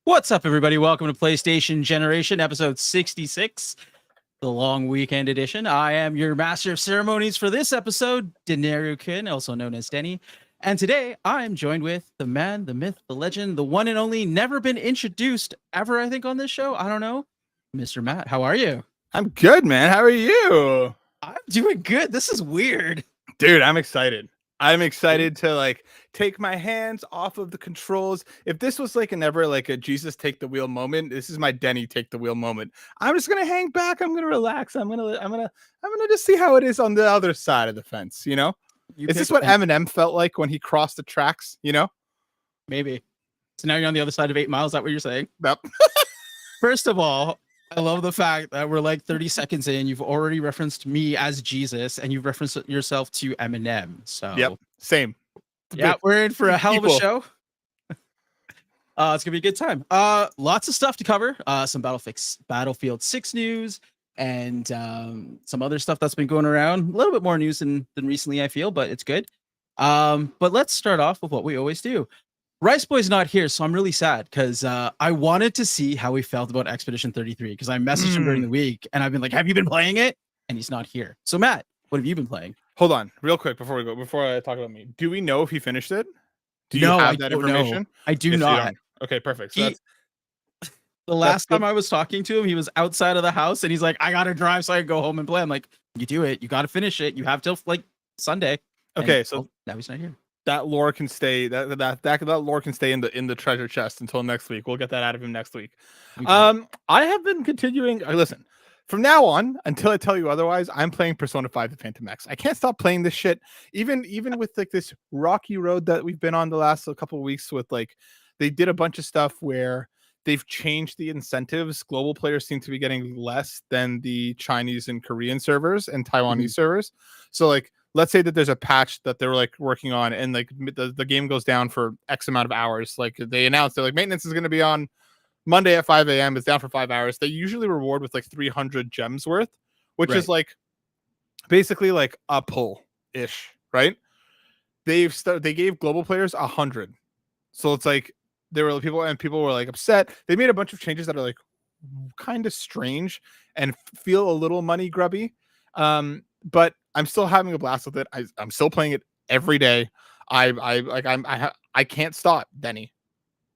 What's up, everybody? Welcome to PlayStation Generation, episode 66, the long weekend edition. I am your master of ceremonies for this episode, Denarukin, also known as Denny. And today I'm joined with the man, the myth, the legend, the one and only, never been introduced ever, I think, on this show. I don't know. Mr. Matt, how are you? I'm good, man. How are you? I'm doing good. This is weird. Dude, I'm excited. I'm excited to take my hands off of the controls. If this was like a Jesus take the wheel moment, this is my Denny take the wheel moment. I'm just gonna hang back. I'm gonna relax. I'm gonna just see how it is on the other side of the fence. Is this what Eminem felt like when he crossed the tracks? Maybe. So now you're on the other side of 8 miles. Is that what you're saying? Yep. First of all, I love the fact that we're like 30 seconds in. You've already referenced me as Jesus, and you've referenced yourself to Eminem. So, yep, same. Yeah, we're in for a hell of a show. It's gonna be a good time. Lots of stuff to cover. Some Battlefield 6 news, and some other stuff that's been going around. A little bit more news than recently, I feel, but it's good. But let's start off with what we always do. Rice Boy's not here, so I'm really sad because I wanted to see how he felt about Expedition 33 because I messaged him during the week and I've been like, have you been playing it? And he's not here. So Matt, what have you been playing? Hold on, real quick before I talk about me. Do we know if he finished it? Do you have have that information? Know. I do not. Okay, perfect. So the last time I was talking to him, he was outside of the house and he's like, I gotta drive so I can go home and play. I'm like, you do it. You gotta finish it. You have till like Sunday. Okay, and, so now he's not here. That lore can stay. That lore can stay in the treasure chest until next week. We'll get that out of him next week. I have been continuing. Listen, from now on until I tell you otherwise, I'm playing Persona 5: The Phantom X. I can't stop playing this shit. Even with like this rocky road that we've been on the last couple of weeks. With like, they did a bunch of stuff where they've changed the incentives. Global players seem to be getting less than the Chinese and Korean servers and Taiwanese servers. So like, let's say that there's a patch that they're like working on and like the game goes down for X amount of hours. Like they announced they're like maintenance is going to be on Monday at 5 a.m. It's down for 5 hours. They usually reward with like 300 gems worth, which is like basically like a pull ish, right? They gave global players 100. So it's like people were like upset. They made a bunch of changes that are like kind of strange and feel a little money grubby. But I'm still having a blast with it. I'm still playing it every day. I can't stop, Denny.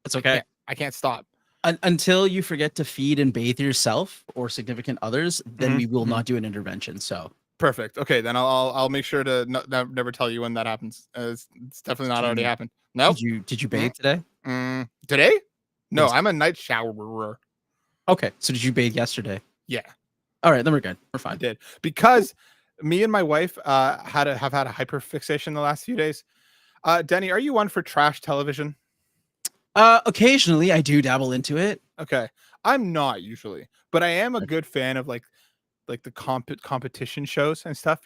It's okay. I can't stop. Until you forget to feed and bathe yourself or significant others, then we will not do an intervention. So perfect. Okay, then I'll make sure to never tell you when that happens. It's definitely not already happened. No. Did you bathe today? Today? No, yes. I'm a night showerer. Okay, so did you bathe yesterday? Yeah. All right, then we're good. We're fine. I did because me and my wife have had a hyperfixation the last few days. Denny, are you one for trash television? Occasionally I do dabble into it. Okay. I'm not usually, but I am a good fan of like the competition shows and stuff,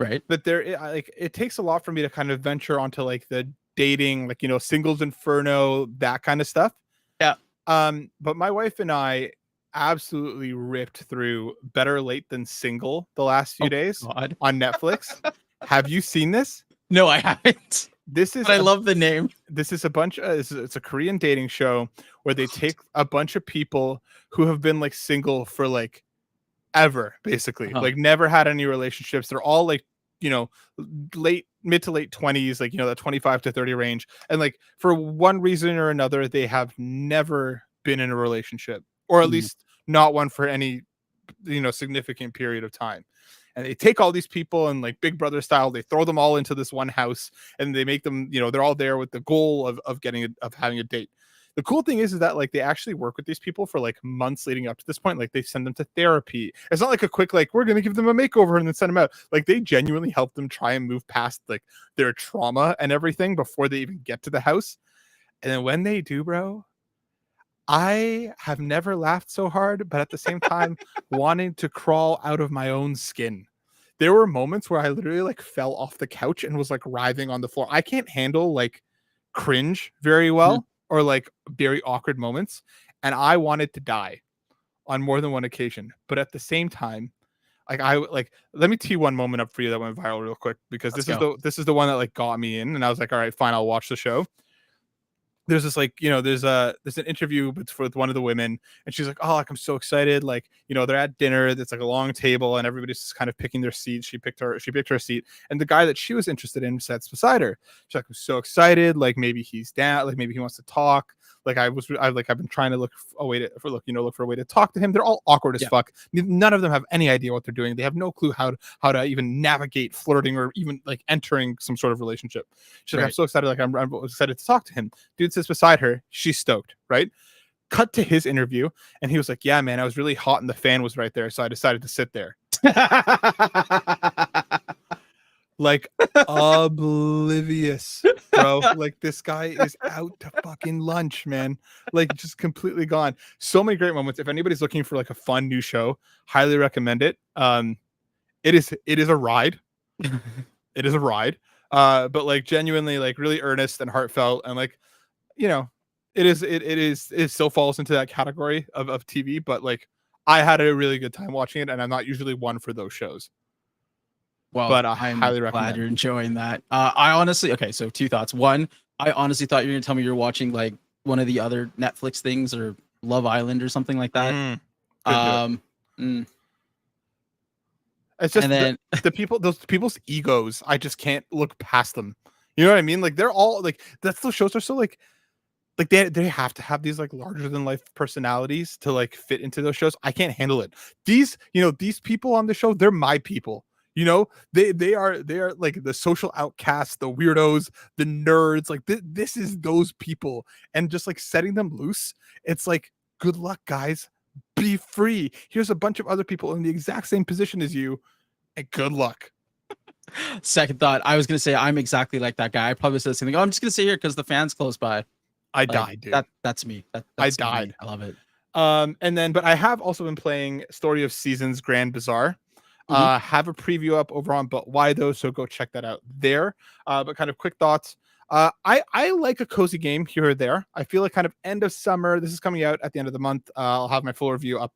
Right. But it takes a lot for me to kind of venture onto like the dating, like, singles inferno, that kind of stuff. Yeah. But my wife and I absolutely ripped through Better Late Than Single the last few days on Netflix. Have you seen this? No, I haven't. I love the name. This is it's a Korean dating show where they take a bunch of people who have been like single for like ever, basically, like never had any relationships. They're all like, mid to late 20s, like, the 25 to 30 range. And like, for one reason or another, they have never been in a relationship, or at least not one for any, significant period of time. And they take all these people and like Big Brother style, they throw them all into this one house and they make them, they're all there with the goal of having a date. The cool thing is that like they actually work with these people for like months leading up to this point. Like they send them to therapy. It's not like a quick, like, we're going to give them a makeover and then send them out. Like they genuinely help them try and move past like their trauma and everything before they even get to the house. And then when they do, bro, I have never laughed so hard, but at the same time, wanting to crawl out of my own skin. There were moments where I literally like fell off the couch and was like writhing on the floor. I can't handle like cringe very well or like very awkward moments. And I wanted to die on more than one occasion. But at the same time, let me tee one moment up for you that went viral real quick, because this is the one that like got me in, and I was like, all right, fine, I'll watch the show. there's this like, there's an interview with one of the women, and she's like, oh, like I'm so excited, like, they're at dinner, it's like a long table and everybody's just kind of picking their seats. She picked her seat, and the guy that she was interested in sits beside her. She's like, I'm so excited, like maybe he's down, like maybe he wants to talk. Like I've been trying to look for a way to talk to him. They're all awkward as fuck. None of them have any idea what they're doing. They have no clue how to even navigate flirting or even like entering some sort of relationship. She's like, I'm so excited, like I'm excited to talk to him. Dude sits beside her. She's stoked, right? Cut to his interview, and he was like, yeah, man, I was really hot and the fan was right there, so I decided to sit there. Like oblivious, bro. Like this guy is out to fucking lunch, man. Like just completely gone. So many great moments. If anybody's looking for like a fun new show, highly recommend it. It is a ride. It is a ride. But like genuinely like really earnest and heartfelt, and like, it still falls into that category of TV, but like I had a really good time watching it, and I'm not usually one for those shows. Well, but I'm highly recommend. glad you're enjoying that. I honestly, okay, so two thoughts. One, I honestly thought you were gonna tell me you're watching like one of the other Netflix things or Love Island or something like that. It's just the people, those people's egos. I just can't look past them. You know what I mean? Like they're all like, that's those shows are so like they have to have these like larger than life personalities to like fit into those shows. I can't handle it. These people on the show, they're my people. They are like the social outcasts, the weirdos, the nerds. Like this is those people, and just like setting them loose, it's like, good luck, guys. Be free. Here's a bunch of other people in the exact same position as you, and good luck. Second thought, I was gonna say I'm exactly like that guy. I probably said something. Oh, I'm just gonna sit here because the fan's close by. I died, dude. That's me. I died. Me. I love it. But I have also been playing Story of Seasons Grand Bazaar. Have a preview up over on But Why Though, so go check that out there. But kind of quick thoughts. I like a cozy game here or there. I feel like kind of end of summer. This is coming out at the end of the month. I'll have my full review up,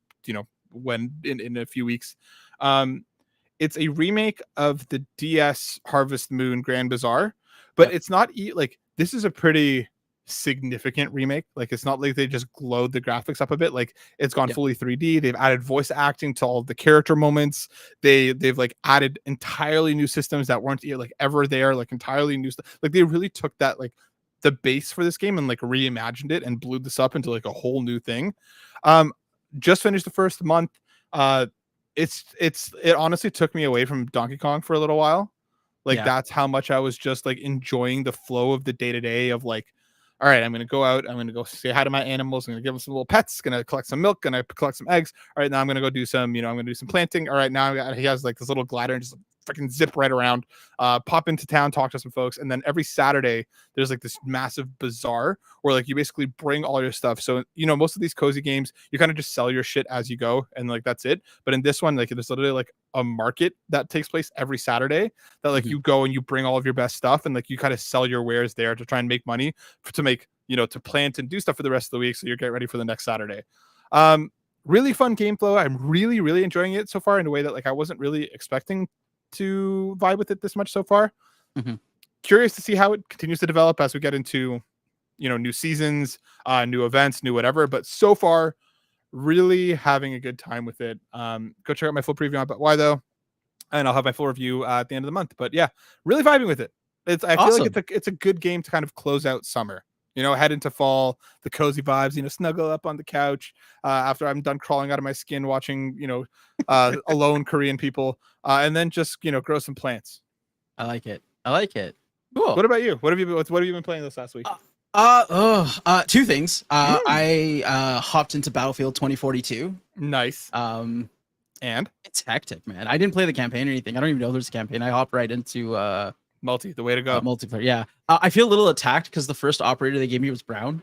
when in a few weeks. It's a remake of the DS Harvest Moon Grand Bazaar, but it's not like, this is a pretty significant remake. Like it's not like they just glowed the graphics up a bit. Like it's gone fully 3D. They've added voice acting to all of the character moments. They've like added entirely new systems that weren't like ever there, like entirely new stuff. Like they really took that, like the base for this game, and like reimagined it and blew this up into like a whole new thing. Just finished the first month. It honestly took me away from Donkey Kong for a little while. Like that's how much I was just like enjoying the flow of the day-to-day of like, all right, I'm going to go out. I'm going to go say hi to my animals. I'm going to give them some little pets. Going to collect some milk. Going to collect some eggs. All right, now I'm going to go do some, I'm going to do some planting. All right, now he has like this little glider and just freaking zip right around, pop into town, talk to some folks. And then every Saturday, there's like this massive bazaar where like you basically bring all your stuff. So, most of these cozy games, you kind of just sell your shit as you go. And like, that's it. But in this one, like there's literally like a market that takes place every Saturday that like you go and you bring all of your best stuff, and like you kind of sell your wares there to try and make money to make, to plant and do stuff for the rest of the week. So you're getting ready for the next Saturday. Really fun game flow. I'm really, really enjoying it so far in a way that like I wasn't really expecting to vibe with it this much so far. Curious to see how it continues to develop as we get into, new seasons, new events, new whatever. But so far, really having a good time with it. Go check out my full preview on But Why Though, and I'll have my full review at the end of the month. But yeah, really vibing with it. I feel like it's a good game to kind of close out summer. Head into fall, the cozy vibes, snuggle up on the couch after I'm done crawling out of my skin watching, alone Korean people, and then just, grow some plants. I like it. Cool. What about you? What have you been playing this last week? Two things. I hopped into Battlefield 2042. Nice. And it's hectic, man. I didn't play the campaign or anything. I don't even know there's a campaign. I hopped right into multi, the way to go. Multiplayer, yeah. I feel a little attacked because the first operator they gave me was brown.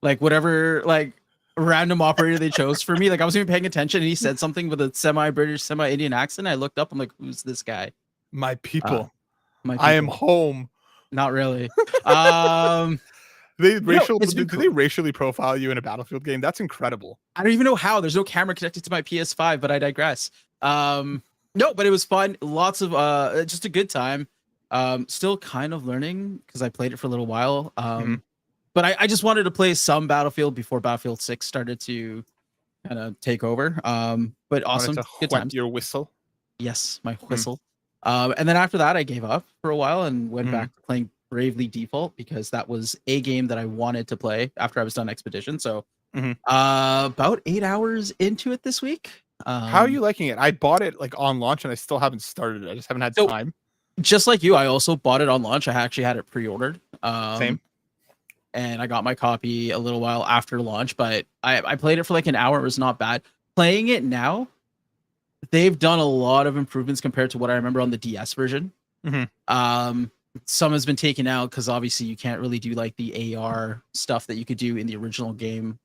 Like whatever, like random operator they chose for me. Like I wasn't even paying attention, and he said something with a semi-British, semi-Indian accent. I looked up. I'm like, who's this guy? My people. I am home. Not really. Did they racially profile you in a Battlefield game? That's incredible. I don't even know how. There's no camera connected to my PS5, but I digress. No, but it was fun. Lots of just a good time. Still kind of learning because I played it for a little while. but I just wanted to play some Battlefield before Battlefield 6 started to kind of take over. But awesome, Wanted to good whet times. your whistle. Yes, my whistle. And then after that, I gave up for a while and went back to playing Bravely Default because that was a game that I wanted to play after I was done Expedition. So about 8 hours into it this week. How are you liking it? I bought it like on launch and I still haven't started it. I just haven't had time. Just like you, I also bought it on launch. I actually had it pre-ordered. Same. And I got my copy a little while after launch, but I played it for like an hour. It was not bad. Playing it now, they've done a lot of improvements compared to what I remember on the DS version. Some has been taken out because obviously you can't really do like the AR stuff that you could do in the original game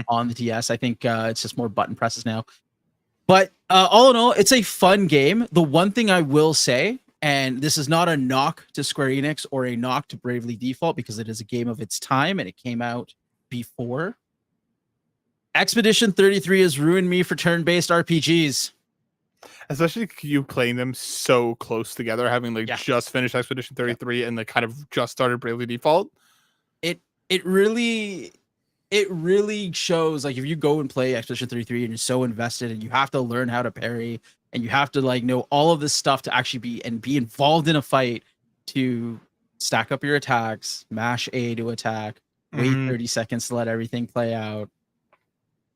on the DS. I think it's just more button presses now. But all in all, it's a fun game. The one thing I will say, and this is not a knock to Square Enix or a knock to Bravely Default because it is a game of its time and it came out before. Expedition 33 has ruined me for turn-based RPGs. Especially you playing them so close together, having like just finished Expedition 33 and like kind of just started Bravely Default. It really shows, like, if you go and play Expedition 33 and you're so invested and you have to learn how to parry and you have to like know all of this stuff to actually be involved in a fight, to stack up your attacks, mash A to attack, wait 30 seconds to let everything play out,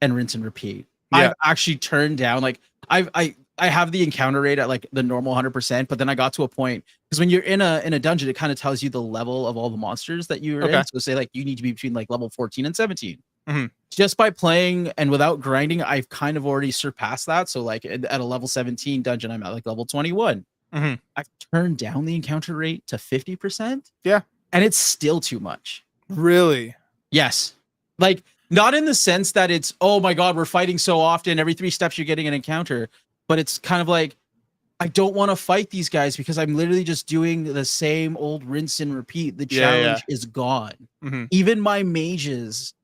and rinse and repeat. I've actually turned down, like, I have the encounter rate at like the normal 100%, but then I got to a point because when you're in a dungeon, it kind of tells you the level of all the monsters that you're in. So say like you need to be between like level 14 and 17. Just by playing and without grinding, I've kind of already surpassed that. So like at a level 17 dungeon, I'm at like level 21. I've turned down the encounter rate to 50%. Yeah. And it's still too much. Really? Yes. Like, not in the sense that it's, oh my God, we're fighting so often. Every 3 steps you're getting an encounter. But it's kind of like, I don't want to fight these guys because I'm literally just doing the same old rinse and repeat. The challenge is gone. Even my mages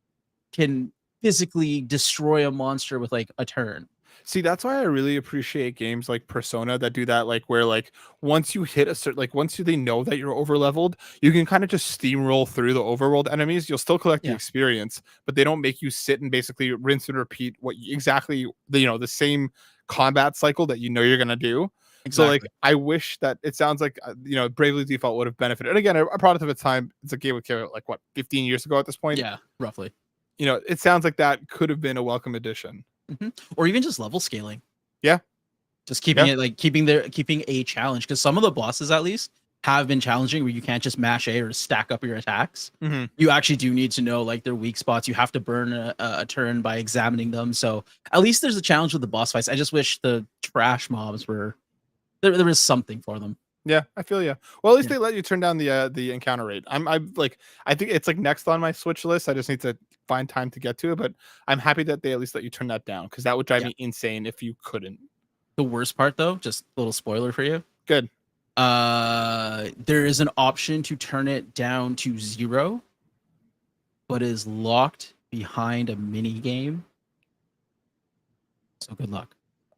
can physically destroy a monster with like a turn. See, that's why I really appreciate games like Persona that do that, like where like once you hit a certain, like once they know that you're over leveled, you can kind of just steamroll through the overworld enemies. You'll still collect the experience, but they don't make you sit and basically rinse and repeat what exactly the same combat cycle that you're gonna do. So like I wish that it sounds like Bravely Default would have benefited. And again, a product of its time. It's a game that came out like what 15 years ago at this point. Yeah, roughly. It sounds like that could have been a welcome addition. Or even just level scaling. Yeah. Just keeping it like keeping a challenge, because some of the bosses at least have been challenging where you can't just mash A or stack up your attacks. You actually do need to know like their weak spots. You have to burn a turn by examining them. So at least there's a challenge with the boss fights. I just wish the trash mobs were there was something for them. Yeah, I feel you. Well, at least they let you turn down the encounter rate. I'm like, I think it's like next on my Switch list. I just need to find time to get to it, but I'm happy that they at least let you turn that down, because that would drive me insane if you couldn't. The worst part though, just a little spoiler for you. Good. There is an option to turn it down to 0, but is locked behind a mini game. So good luck.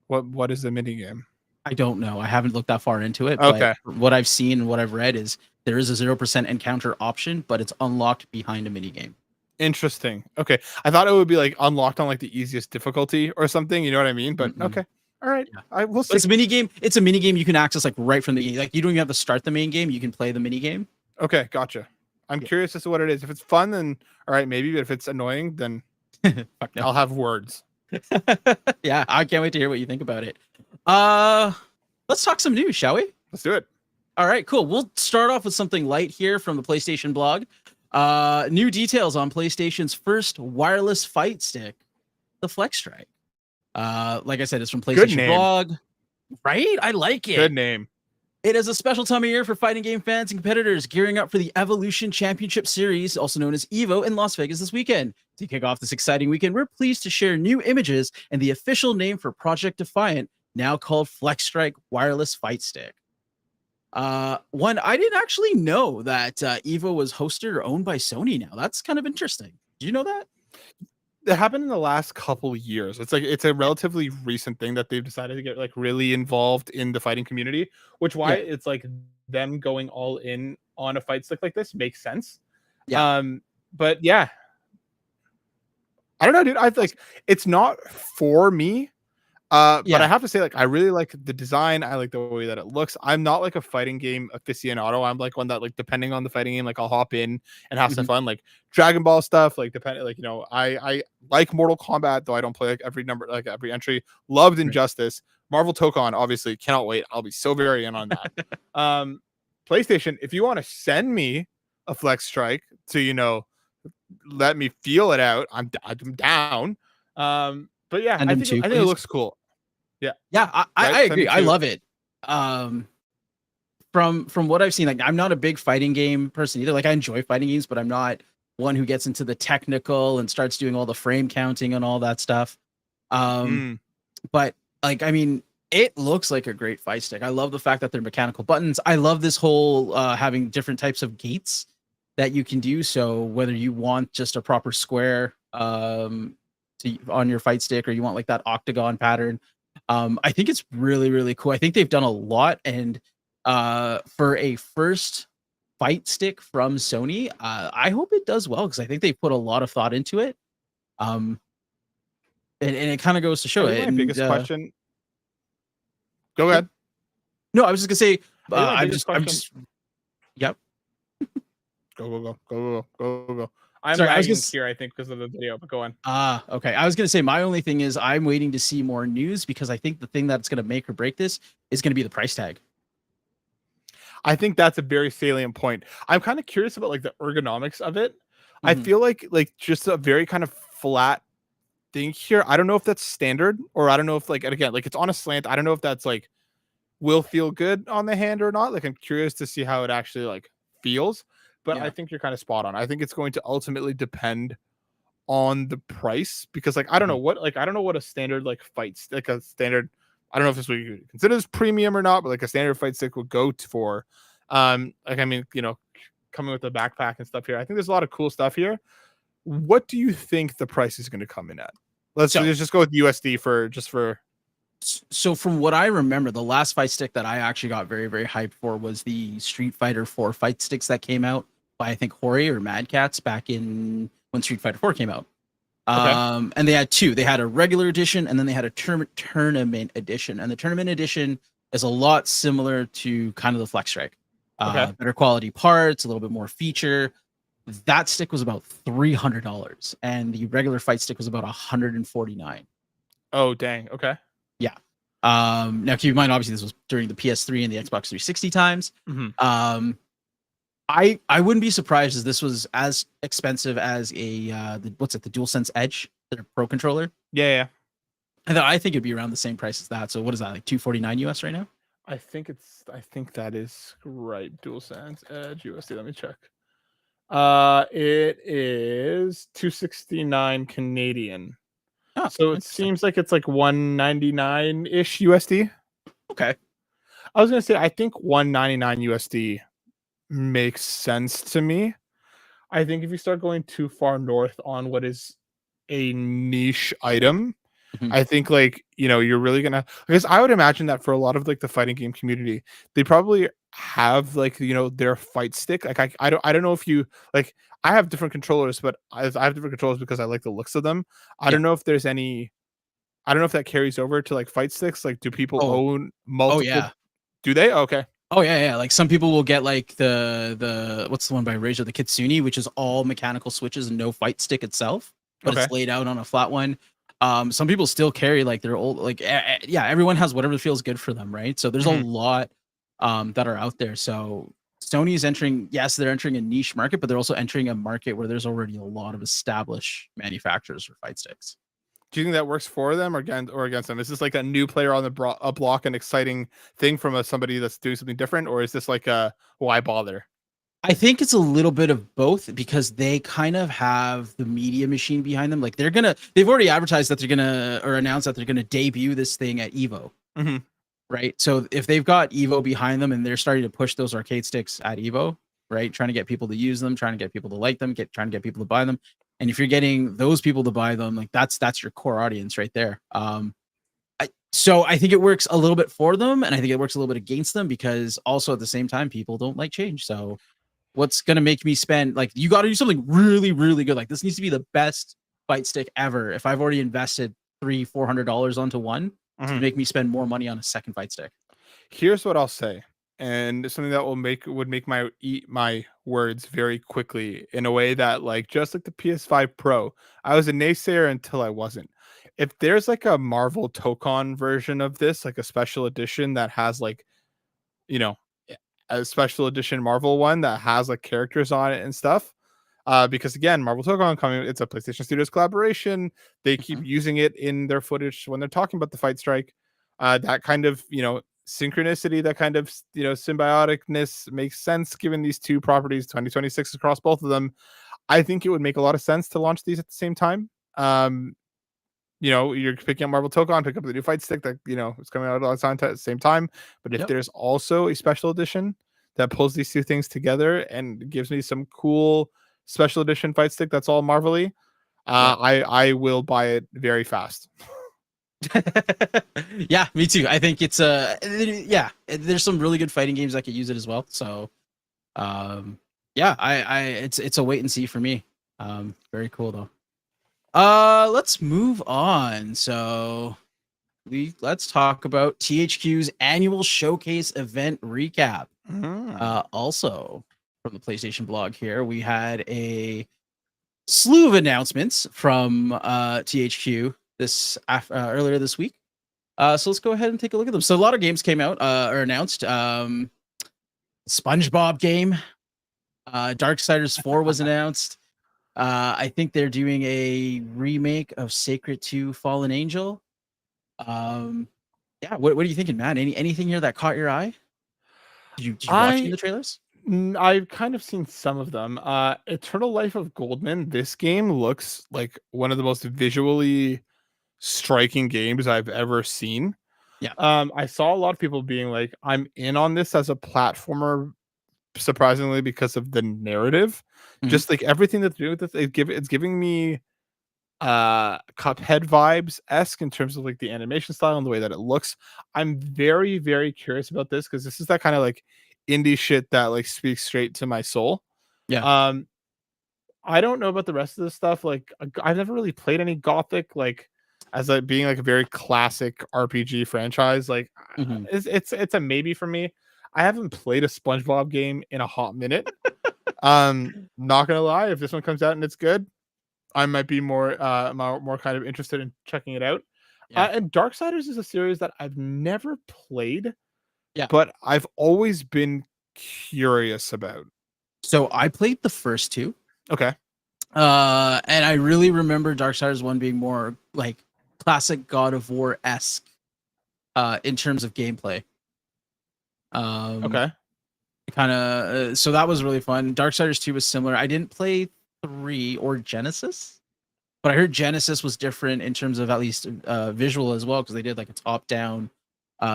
What is the mini game? I don't know. I haven't looked that far into it. Okay. But what I've seen and what I've read is there is a 0% encounter option, but it's unlocked behind a mini game. Interesting. Okay. I thought it would be like unlocked on like the easiest difficulty or something. You know what I mean? But okay. All right. Yeah. I will see. It's a mini game. It's a mini game you can access like right from the, like, you don't even have to start the main game. You can play the mini game. Okay. Gotcha. I'm curious as to what it is. If it's fun, then all right, maybe. But if it's annoying, then Fuck no. I'll have words. Yeah. I can't wait to hear what you think about it. Let's talk some news, shall we? Let's do it. All right, cool. We'll start off with something light here from the PlayStation blog. New details on PlayStation's first wireless fight stick, the Flex Strike. Like I said, it's from PlayStation blog. Right? I like it. Good name. It is a special time of year for fighting game fans and competitors gearing up for the Evolution Championship Series, also known as EVO, in Las Vegas this weekend. To kick off this exciting weekend, we're pleased to share new images and the official name for Project Defiant, now called Flex Strike Wireless Fight Stick. One, I didn't actually know that EVO was hosted or owned by Sony now. That's kind of interesting. Did you know that? That happened in the last couple years. It's a relatively recent thing that they've decided to get like really involved in the fighting community, which it's like them going all in on a fight stick like this makes sense. Yeah. But yeah, I don't know, dude. I like it's not for me. But I Yeah. have to say, like, I really like the design. I like the way that it looks. I'm not like a fighting game aficionado. I'm like one that, like, depending on the fighting game, like I'll hop in and have some Mhm. fun, like Dragon Ball stuff. Like, depending, like, I like Mortal Kombat, though I don't play like every number, like every entry. Loved Right. Injustice, Marvel Tokon, obviously cannot wait. I'll be so very in on that. PlayStation, if you want to send me a Flex Strike to let me feel it out, I'm down. But yeah, Send I him think too, it please. looks cool. Yeah, Yeah, I right. Send me agree. I to love it. Um, from what I've seen, like I'm not a big fighting game person either. Like I enjoy fighting games, but I'm not one who gets into the technical and starts doing all the frame counting and all that stuff. Um, mm, but like I mean, it looks like a great fight stick. I love the fact that they're mechanical buttons. I love this whole having different types of gates that you can do. So whether you want just a proper square on your fight stick or you want like that octagon pattern, I think it's really really cool. I think they've done a lot, and for a first fight stick from Sony, I hope it does well because I think they put a lot of thought into it. Um, and it kind of goes to I show think it. my And biggest question. Go yep. ahead. No, I was just gonna say, I think my biggest I'm question. just, yep. Go. I'm Sorry, I was lagging just, here, I think, because of the video. But go on. okay. I was gonna say my only thing is I'm waiting to see more news because I think the thing that's gonna make or break this is gonna be the price tag. I think that's a very salient point. I'm kind of curious about like the ergonomics of it. I Mhm. feel like just a very kind of flat thing here. I don't know if that's standard, or I don't know if, like, and again, like, it's on a slant. I don't know if that's like will feel good on the hand or not. Like, I'm curious to see how it actually like feels. But I Yeah. think you're kind of spot on. I think it's going to ultimately depend on the price, because like I don't know Mhm. what, like I don't know what a standard like fight like a standard, I don't know if this would consider this premium or not, but like a standard fight stick would go for. Like, I mean, coming with the backpack and stuff here. I think there's a lot of cool stuff here. What do you think the price is going to come in at? Let's So, just go with USD for so from what I remember, the last fight stick that I actually got very very hyped for was the Street Fighter 4 fight sticks that came out by I think Hori or Mad Cats back in when Street Fighter 4 came out. okay. And they had two. They had a regular edition, and then they had a tournament edition. And the tournament edition is a lot similar to kind of the Flex Strike. Okay. Better quality parts, a little bit more feature. That stick was about $300, and the regular fight stick was about 149. Oh dang. Okay. Yeah. Now keep in mind, obviously, this was during the PS3 and the Xbox 360 times. Mm-hmm. I wouldn't be surprised if this was as expensive as what's it, the DualSense Edge, the Pro controller. Yeah. I think it'd be around the same price as that. So what is that, like 249 US right now? I think that is right. DualSense Edge USD. Let me check. It is 269 Canadian. Oh, So it interesting. seems like it's like 199 ish USD. Okay. I was gonna say I think 199 USD makes sense to me. I think if you start going too far north on what is a niche item, Mhm. I think, like, you're really gonna, because I would imagine that for a lot of like the fighting game community, they probably have like their fight stick. Like I don't know if you like, I have different controllers, but I have different controllers because I like the looks of them. I Yeah. don't know if there's any. I don't know if that carries over to like fight sticks. Like, do people Oh, own oh multiple? yeah. Do they? Okay. Oh yeah, yeah. Like some people will get like the what's the one by Razor, the Kitsune, which is all mechanical switches and no fight stick itself, but Okay. it's laid out on a flat one. Some people still carry like their old like yeah, everyone has whatever feels good for them, right? So there's a Mhm. lot that are out there. So Sony is entering, yes, they're entering a niche market, but they're also entering a market where there's already a lot of established manufacturers for fight sticks. Do you think that works for them or against them? Is this like a new player on the block, an exciting thing from somebody that's doing something different, or is this like a why bother? I think it's a little bit of both because they kind of have the media machine behind them. Like they've already advertised that they're gonna or announced that they're gonna debut this thing at Evo, Mhm. right? So if they've got Evo behind them and they're starting to push those arcade sticks at Evo, right? Trying to get people to use them, trying to get people to like them, trying to get people to buy them. And if you're getting those people to buy them, like that's your core audience right there. So I think it works a little bit for them, and I think it works a little bit against them because also at the same time, people don't like change. So what's gonna make me spend, like, you got to do something really, really good. Like, this needs to be the best fight stick ever. If I've already invested $300-400 onto one, to Mhm. make me spend more money on a second fight stick. Here's what I'll say, and something that would make my eat my words very quickly in a way that, like, just like the PS5 Pro, I was a naysayer until I wasn't. If there's like a Marvel Tokon version of this, like a special edition that has like, you know, a special edition Marvel one that has like characters on it and stuff. Because again, Marvel Tokon coming, it's a PlayStation Studios collaboration. They keep Mhm. using it in their footage when they're talking about the fight strike. That kind of, synchronicity, that kind of, symbioticness makes sense given these two properties, 2026 across both of them. I think it would make a lot of sense to launch these at the same time. You're picking up Marvel Tokon, pick up the new fight stick that, is coming out at the same time. But if Yep. there's also a special edition that pulls these two things together and gives me some cool special edition fight stick that's all Marvel-y, Yeah. I will buy it very fast. Yeah, me too. I think it's yeah, there's some really good fighting games that could use it as well. So yeah, I it's a wait and see for me. Very cool though. Let's move on. So let's talk about THQ's annual showcase event recap. Also from the PlayStation blog here, we had a slew of announcements from THQ this earlier this week. So let's go ahead and take a look at them. So a lot of games came out or announced. SpongeBob game, Darksiders 4 was announced. I think they're doing a remake of Sacred 2 Fallen Angel. Yeah, what are you thinking, man? Anything here that caught your eye? Did you watch any of I the trailers? I've kind of seen some of them. Eternal Life of Goldman. This game looks like one of the most visually striking games I've ever seen. Yeah. I saw a lot of people being like, "I'm in on this as a platformer," surprisingly because of the narrative. Mhm. Just like everything that's doing with this, it's giving me Cuphead vibes esque in terms of like the animation style and the way that it looks. I'm very, very curious about this because this is that kind of like indie shit that like speaks straight to my soul. Yeah. Um, I don't know about the rest of the stuff. Like, I've never really played any Gothic, like, as like being like a very classic RPG franchise. Like, Mhm. it's a maybe for me. I haven't played a SpongeBob game in a hot minute. Not gonna lie, if this one comes out and it's good, I might be more kind of interested in checking it out. Yeah. And Darksiders is a series that I've never played, Yeah. but I've always been curious about. So I played the first two. Okay. And I really remember Darksiders 1 being more like classic God of War esque in terms of gameplay. Okay. Kind of so that was really fun. Darksiders 2 was similar. I didn't play 3 or Genesis, but I heard Genesis was different in terms of at least visual as well, because they did like a top down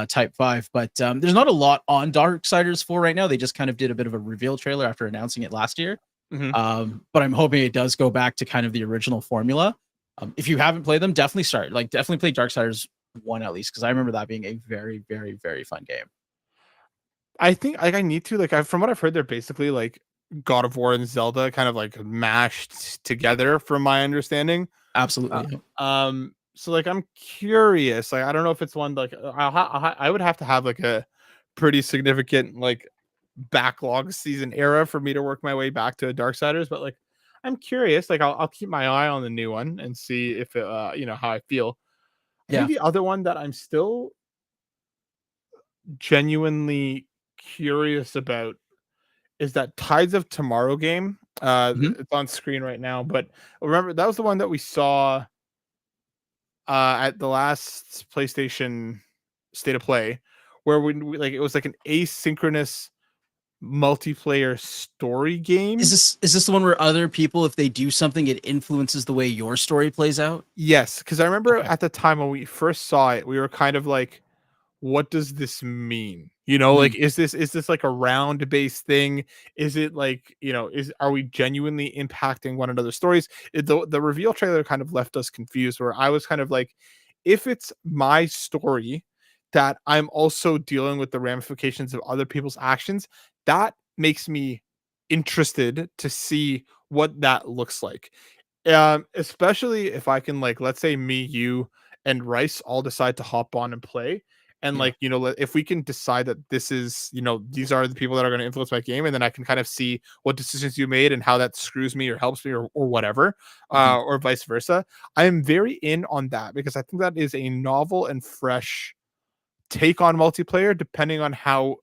type 5. But there's not a lot on Darksiders 4 right now. They just kind of did a bit of a reveal trailer after announcing it last year. Mhm. But I'm hoping it does go back to kind of the original formula. If you haven't played them, definitely start. Like, definitely play Darksiders 1 at least, because I remember that being a very, very, very fun game. I think like I need to like from what I've heard, they're basically like God of War and Zelda kind of like mashed together, from my understanding. Uh, Absolutely. Yeah. so like I'm curious. Like I don't know if it's one like I would have to have like a pretty significant like backlog season era for me to work my way back to a Darksiders, but like I'm curious. Like I'll keep my eye on the new one and see if it, how I feel. I think Yeah. the other one that I'm still genuinely curious about is that Tides of Tomorrow game. Mhm. It's on screen right now, but remember that was the one that we saw at the last PlayStation State of Play, where we like it was like an asynchronous multiplayer story Is game. this the one where other people, if they do something, it influences the way your story plays out? Yes, because I remember Okay. at the time when we first saw it, we were kind of like, what does this mean? Like Mhm. is this like a round based thing? Is it like, are we genuinely impacting one another's stories? The reveal trailer kind of left us confused, where I was kind of like, if it's my story that I'm also dealing with the ramifications of other people's actions, that makes me interested to see what that looks like. Especially if I can, like, let's say me, you, and Rice all decide to hop on and play. And Yeah. like, if we can decide that this is, these are the people that are going to influence my game, and then I can kind of see what decisions you made and how that screws me or helps me or whatever, Mhm. or vice versa. I am very in on that because I think that is a novel and fresh take on multiplayer, depending on how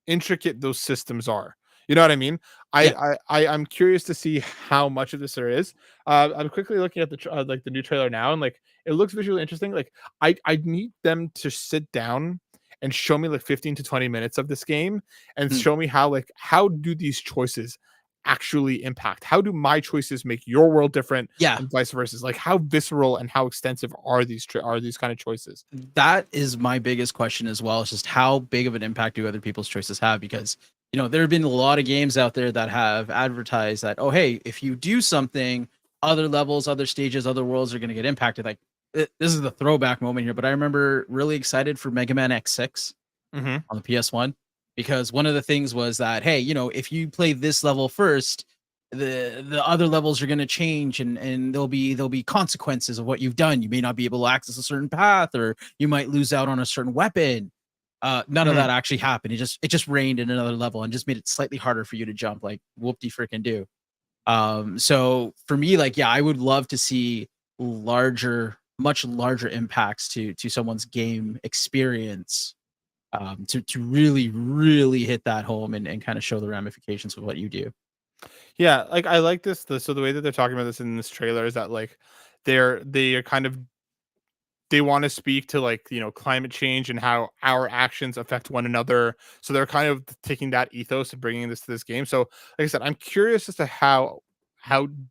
intricate those systems are. You know what I mean? Yeah. I'm curious to see how much of this there is. I'm quickly looking at the new trailer now, and like it looks visually interesting. Like I need them to sit down and show me like 15 to 20 minutes of this game and Mm. show me how do these choices actually impact? How do my choices make your world different Yeah. and vice versa? Like how visceral and how extensive are these kind of choices? That is my biggest question as well. It's just how big of an impact do other people's choices have? Because there have been a lot of games out there that have advertised that, oh, hey, if you do something, other levels, other stages, other worlds are going to get impacted. Like this is the throwback moment here, but I remember really excited for Mega Man X6 Mm-hmm. on the PS1 because one of the things was that, hey, if you play this level first, the other levels are going to change, and there'll be consequences of what you've done. You may not be able to access a certain path, or you might lose out on a certain weapon. None of Mm-hmm. that actually happened. It just rained in another level and just made it slightly harder for you to jump, like whoop de freaking do. So for me, like, yeah, I would love to see much larger impacts to someone's game experience, to really, really hit that home and kind of show the ramifications of what you do. Yeah, like I like this. So the way that they're talking about this in this trailer is that like they are kind of they want to speak to like climate change and how our actions affect one another. So they're kind of taking that ethos and bringing this to this game. So like I said, I'm curious as to how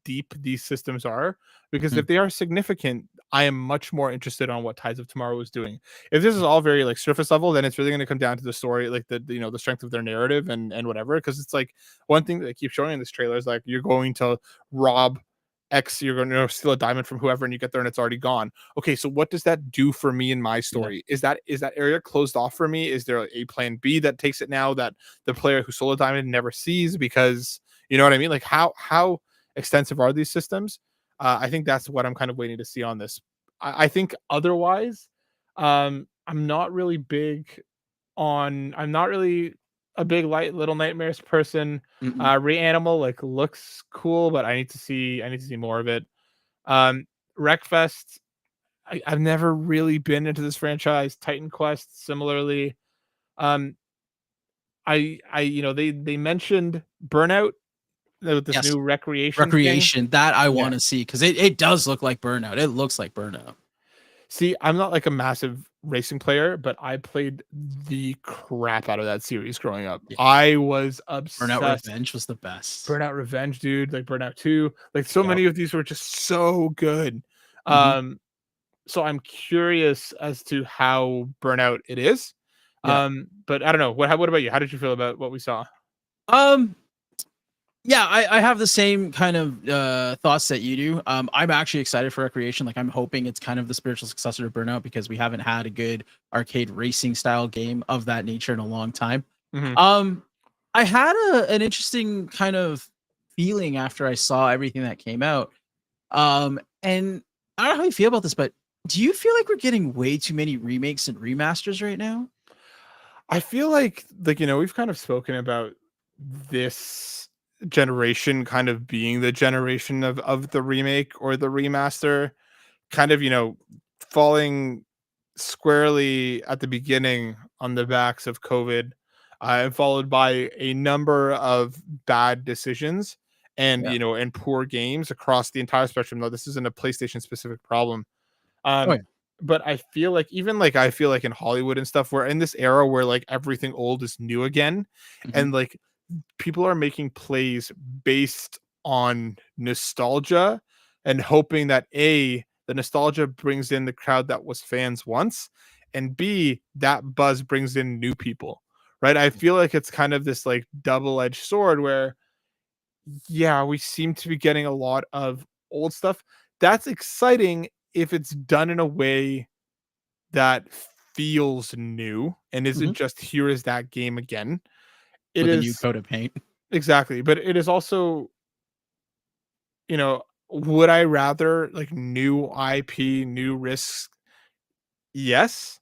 deep these systems are, because Mhm. if they are significant, I am much more interested on what Tides of Tomorrow is doing. If this is all very like surface level, then it's really going to come down to the story, like the strength of their narrative and whatever. Because it's like one thing that they keep showing in this trailer is like you're going to rob X, you're going to steal a diamond from whoever, and you get there and it's already gone. Okay, so what does that do for me in my Yeah. story? Is that area closed off for me? Is there a plan B that takes it now that the player who stole a diamond never sees? Because you know what I mean? Like how extensive are these systems? I think that's what I'm kind of waiting to see on this. I think otherwise, I'm not really big I'm not really a big light Little Nightmares person. Mm-mm. Reanimal like looks cool, but I need to see more of it. Um, Wreckfest, I've never really been into this franchise. Titan Quest, similarly. Um, they mentioned Burnout with this Yes. new recreation thing. Recreation, that I Yeah. want to see because it does look like Burnout. It looks like Burnout. See, I'm not like a massive racing player, but I played the crap out of that series growing up. Yeah. I was Burnout obsessed. Revenge was the best. Burnout Revenge, dude, like Burnout 2, like so Yep. many of these were just so good. Mhm. Um, so I'm curious as to how Burnout it is. Yeah. But I don't know. What about you? How did you feel about what we saw? Um, yeah, I have the same kind of thoughts that you do. I'm actually excited for Recreation. Like, I'm hoping it's kind of the spiritual successor to Burnout because we haven't had a good arcade racing style game of that nature in a long time. Mhm. Um, I had an interesting kind of feeling after I saw everything that came out. And I don't know how you feel about this, but do you feel like we're getting way too many remakes and remasters right now? I feel like we've kind of spoken about this generation kind of being the generation of the remake or the remaster, kind of falling squarely at the beginning on the backs of COVID, followed by a number of bad decisions and Yeah. and poor games across the entire spectrum. Though this isn't a PlayStation specific problem, Oh um, yeah. but I feel like even like I feel like in Hollywood and stuff, we're in this era where like everything old is new again, Mhm. and like people are making plays based on nostalgia and hoping that A, the nostalgia brings in the crowd that was fans once, and B, that buzz brings in new people. Right? I feel like it's kind of this like double-edged sword where yeah, we seem to be getting a lot of old stuff. That's exciting if it's done in a way that feels new and isn't Mhm. just here is that game again. It With a new is coat of paint. Exactly, but it is also, would I rather like new IP, new risks? Yes,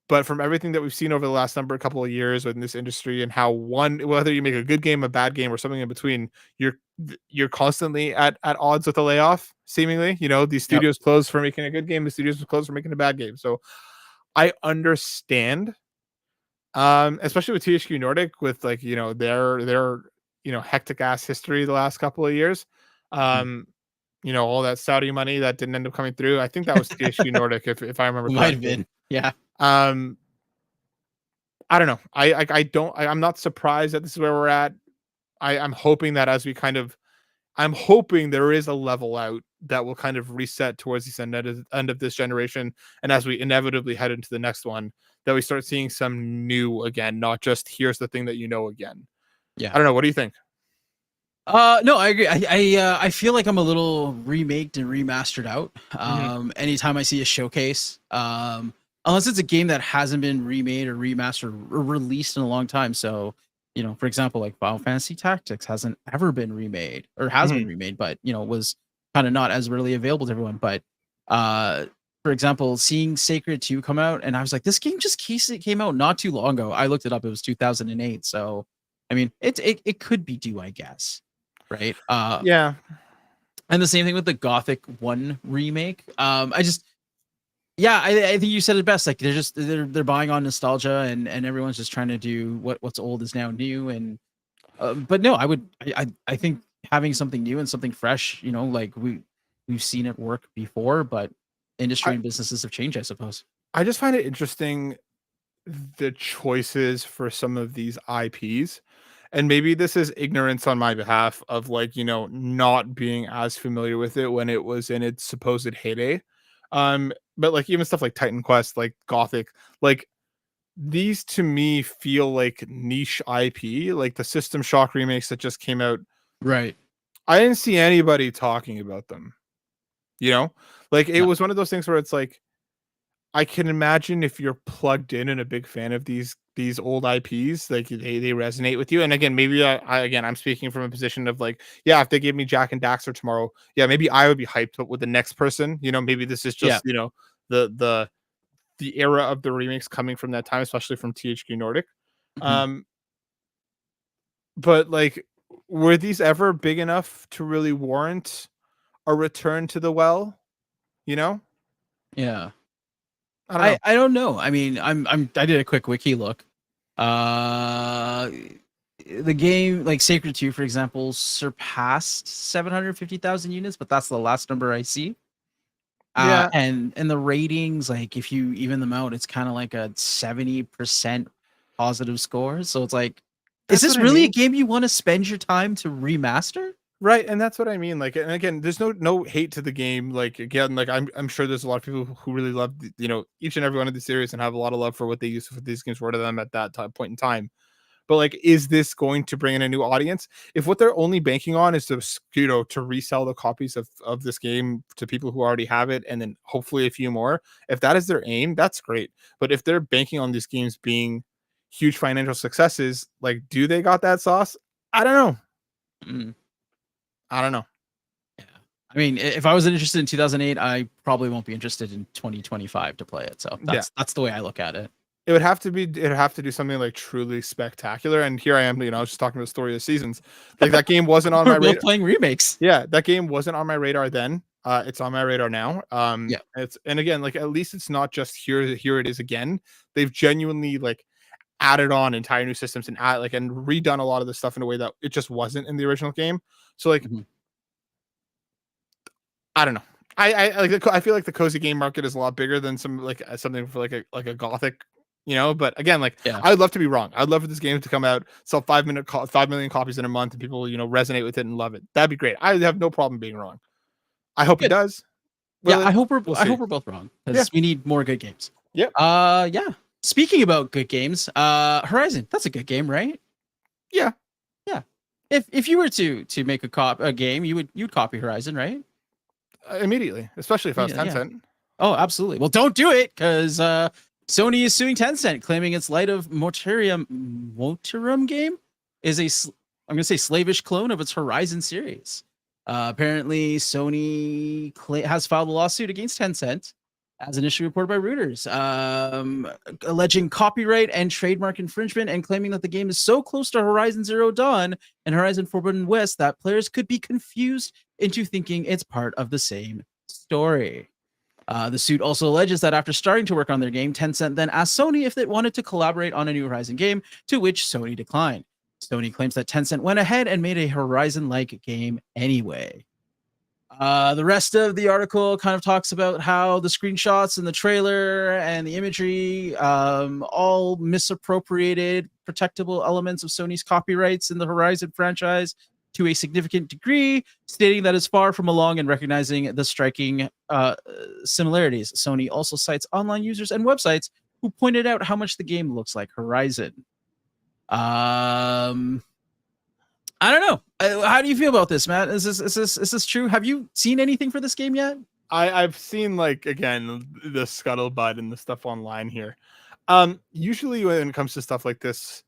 but from everything that we've seen over the last couple of years in this industry, and how whether you make a good game, a bad game, or something in between, you're constantly at odds with a layoff. Seemingly, these Yep. studios close for making a good game, the studios close for making a bad game. So I understand, especially with THQ Nordic, with like their hectic ass history the last couple of years. Mhm. Um, all that Saudi money that didn't end up coming through. I think that was THQ Nordic, if I remember Might have correctly. been. Yeah. Um, I don't know. I'm not surprised that this is where we're at. I'm hoping that I'm hoping there is a level out that will kind of reset towards the end of this generation, and as we inevitably head into the next one, that we start seeing some new again, not just here's the thing that again. Yeah. I don't know. What do you think? No, I agree. I feel like I'm a little remaked and remastered out. Mhm. Anytime I see a showcase, unless it's a game that hasn't been remade or remastered or released in a long time. So, for example, like Final Fantasy Tactics hasn't ever been remade or has been Mhm. remade, but was kind of not as readily available to everyone. But uh, for example, seeing Sacred 2 come out, and I was like, this game just came out not too long ago. I looked it up; it was 2008. So, I mean, it could be due, I guess, right? Yeah, And the same thing with the Gothic 1 remake. I think you said it best. Like they're buying on nostalgia, and everyone's just trying to do what's old is now new. And but no, I think having something new and something fresh, like we've seen it work before, but industry I and businesses have changed, I suppose. I just find it interesting, the choices for some of these IPs. And maybe this is ignorance on my behalf of like, not being as familiar with it when it was in its supposed heyday. But like even stuff like Titan Quest, like Gothic, like these to me feel like niche IP, like the System Shock remakes that just came out. Right. I didn't see anybody talking about them, you know? Like it No. was one of those things where it's like I can imagine if you're plugged in and a big fan of these old IPs, like they resonate with you. And again, maybe I'm speaking from a position of like, yeah, if they gave me Jack and Daxter tomorrow, yeah, maybe I would be hyped. But with the next person, maybe this is Yeah. just the the era of the remakes coming from that time, especially from THQ Nordic. Mhm. Um, but like, were these ever big enough to really warrant a return to the well? You know, Yeah. I don't I know. I don't know. I mean, I did a quick wiki look. Uh the game like Sacred 2, for example, surpassed 750,000 units, but that's the last number I see. Yeah, And the ratings, like if you even them out, it's kind of like a 70% positive score. So it's like, is that's this what I really a mean. game you want to spend your time to remaster? Right, and that's what I mean. Like, and again, there's no hate to the game. Like, again, like I'm sure there's a lot of people who really love each and every one of the series and have a lot of love for what they used for these games were to them at that point in time. But like, is this going to bring in a new audience? If what they're only banking on is to to resell the copies of this game to people who already have it, and then hopefully a few more, if that is their aim, that's great. But if they're banking on these games being huge financial successes, like, do they got that sauce? I don't know. Mm, I don't know. yeah. I mean, if I was interested in 2008, I probably won't be interested in 2025 to play it. So Yeah. that's the way I look at it. It'd have to do something like truly spectacular. And here I am, I was just talking about Story of the Seasons. Like that game wasn't on my We're both radar. playing remakes. Yeah, that game wasn't on my radar then. It's on my radar now. Yeah. It's and again, like at least it's not just here it is again. They've genuinely like added on entire new systems and and redone a lot of the stuff in a way that it just wasn't in the original game. So like Mhm. I don't know. I feel like the cozy game market is a lot bigger than something for like a gothic, But again, like Yeah. I would love to be wrong. I'd love for this game to come out, sell 5 million copies in a month, and people resonate with it and love it. That'd be great. I have no problem being wrong. I hope it Good. does. Yeah. Will it? We'll I see. hope we're both wrong Yeah. because we need more good games. Yep. Yeah. Speaking about good games, Horizon, that's a good game, right? Yeah. Yeah. If you were to make a game, you'd copy Horizon, right? Immediately, especially if I was Yeah. Tencent. Oh, absolutely. Well, don't do it because Sony is suing Tencent, claiming its Light of Motorum game is I'm gonna say slavish clone of its Horizon series. Apparently, Sony has filed a lawsuit against Tencent, as initially reported by Reuters, alleging copyright and trademark infringement and claiming that the game is so close to Horizon Zero Dawn and Horizon Forbidden West that players could be confused into thinking it's part of the same story. The suit also alleges that after starting to work on their game, Tencent then asked Sony if it wanted to collaborate on a new Horizon game, to which Sony declined. Sony claims that Tencent went ahead and made a Horizon-like game anyway. The rest of the article kind of talks about how the screenshots and the trailer and the imagery all misappropriated protectable elements of Sony's copyrights in the Horizon franchise to a significant degree, stating that it's far from along in recognizing the striking similarities. Sony also cites online users and websites who pointed out how much the game looks like Horizon. I don't know. How do you feel about this, Matt? Is this true? Have you seen anything for this game yet? I've seen, like, again, the scuttlebutt and the stuff online here. Usually when it comes to stuff like this,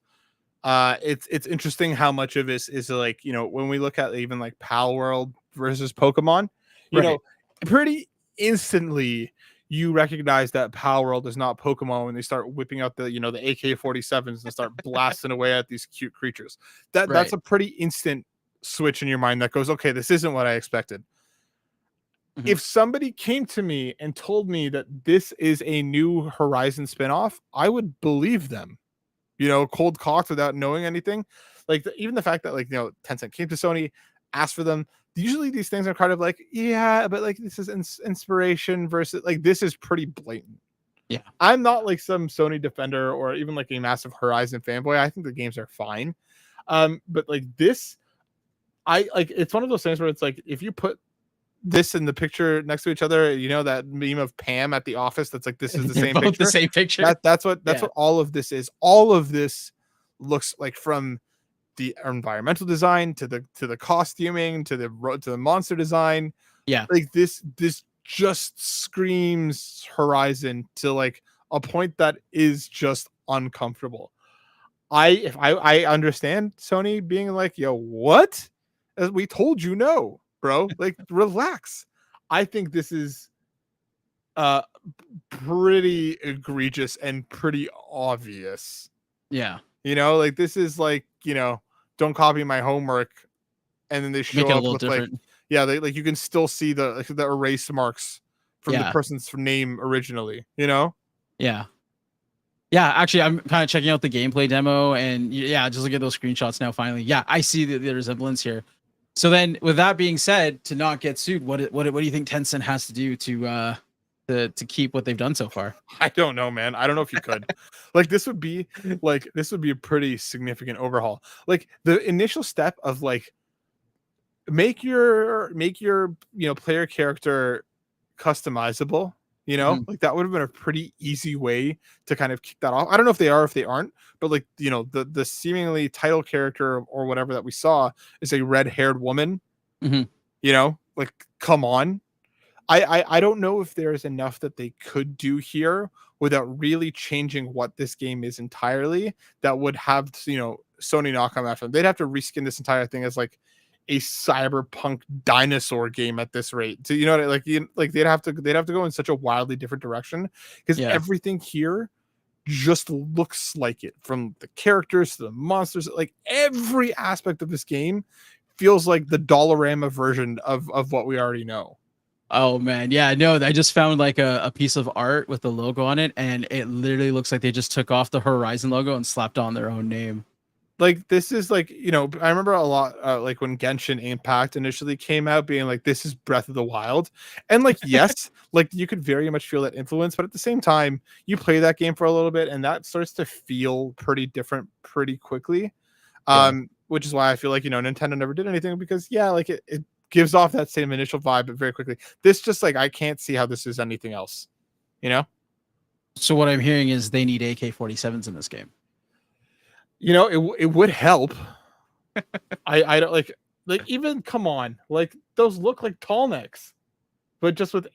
it's interesting how much of this is like, you know, when we look at even like Pal World versus Pokemon, you know, pretty instantly you recognize that Pal World is not Pokemon when they start whipping out the, you know, the AK-47s and start blasting away at these cute creatures. That's a pretty instant switch in your mind that goes, okay, this isn't what I expected. Mm-hmm. If somebody came to me and told me that this is a new Horizon spinoff, I would believe them. You know, cold cocked without knowing anything. Like even the fact that, like, you know, Tencent came to Sony, asked for them. Usually these things are kind of like, yeah, but like this is inspiration versus, like, this is pretty blatant. Yeah, I'm not like some Sony defender or even like a massive Horizon fanboy. I think the games are fine. But like this, I like, it's one of those things where it's like, if you put this in the picture next to each other, you know, that meme of Pam at the office that's like, this is the same picture. The same picture. That's what all of this is. All of this looks like, from the environmental design to the costuming to the monster design. Yeah, like this just screams Horizon to like a point that is just uncomfortable. I understand Sony being like, yo, what? As we told you no, bro. Like, relax. I think this is pretty egregious and pretty obvious. Yeah. You know, like, this is like, you know, don't copy my homework, and then they show up with different. Like, yeah, they, like, you can still see the erase marks from the person's name originally, you know? Yeah. Yeah, actually, I'm kind of checking out the gameplay demo, and yeah, just look at those screenshots now. Finally, yeah, I see the resemblance here. So then, with that being said, to not get sued, what do you think Tencent has to do to keep what they've done so far? I don't know, man. I don't know if you could. Like, this would be a pretty significant overhaul. Like, the initial step of like make your you know, player character customizable. You know, like, that would have been a pretty easy way to kind of kick that off. I don't know if they are, if they aren't, but like, you know, the seemingly title character or whatever that we saw is a red-haired woman. You know, like, come on. I don't know if there's enough that they could do here without really changing what this game is entirely that would have, you know, Sony not come after them. They'd have to reskin this entire thing as like a cyberpunk dinosaur game at this rate. So, you know, they'd have to go in such a wildly different direction, because everything here just looks like it, from the characters to the monsters. Like, every aspect of this game feels like the Dollarama version of what we already know. Oh man, yeah, no, I just found like a piece of art with the logo on it, and it literally looks like they just took off the Horizon logo and slapped on their own name. Like, this is like, you know, I remember a lot like when Genshin Impact initially came out, being like, this is Breath of the Wild, and like, yes, like, you could very much feel that influence, but at the same time, you play that game for a little bit and that starts to feel pretty different pretty quickly. Which is why I feel like, you know, Nintendo never did anything, because like it gives off that same initial vibe, but very quickly. This just, like, I can't see how this is anything else, you know? So what I'm hearing is they need AK-47s in this game. You know, it would help. I don't like even, come on, like, those look like tall necks, but just with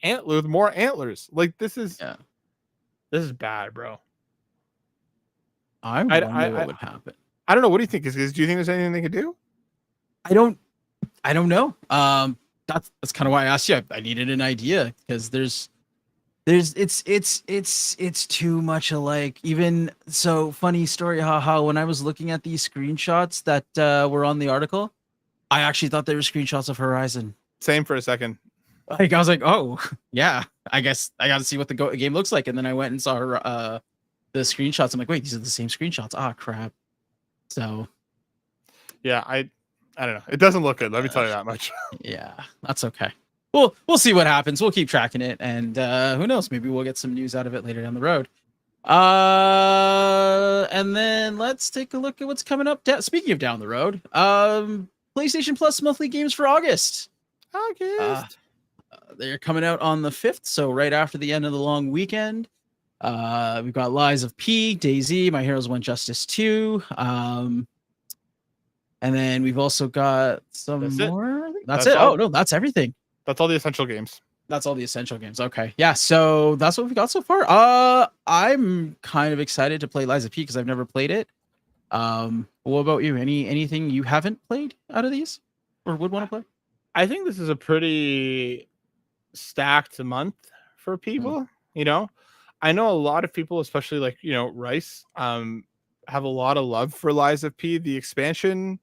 more antlers. Like, this is bad, bro. I wonder what would happen. I don't know. What do you think? Do you think there's anything they could do? I don't know. That's kind of why I asked you. I needed an idea because it's too much alike. Even so, funny story, haha. When I was looking at these screenshots that were on the article, I actually thought they were screenshots of Horizon. Same for a second. Like I was like, oh yeah, I guess I got to see what the game looks like, and then I went and saw the screenshots. I'm like, wait, these are the same screenshots. Ah, crap. So yeah, I don't know. It doesn't look good. Let me tell you that much. Yeah, that's okay. We'll see what happens. We'll keep tracking it, and who knows? Maybe we'll get some news out of it later down the road. And then let's take a look at what's coming up. Speaking of down the road, PlayStation Plus monthly games for August. They're coming out on the 5th, so right after the end of the long weekend. We've got Lies of P, DayZ, My Heroes 1 Justice 2. And then we've also got some more. That's it. Oh, no, that's everything. That's all the essential games. That's all the essential games. Okay. Yeah. So that's what we've got so far. I'm kind of excited to play Lies of P because I've never played it. What about you? Anything you haven't played out of these or would want to play? I think this is a pretty stacked month for people. You know, I know a lot of people, especially like, you know, Rice, have a lot of love for Lies of P. The expansion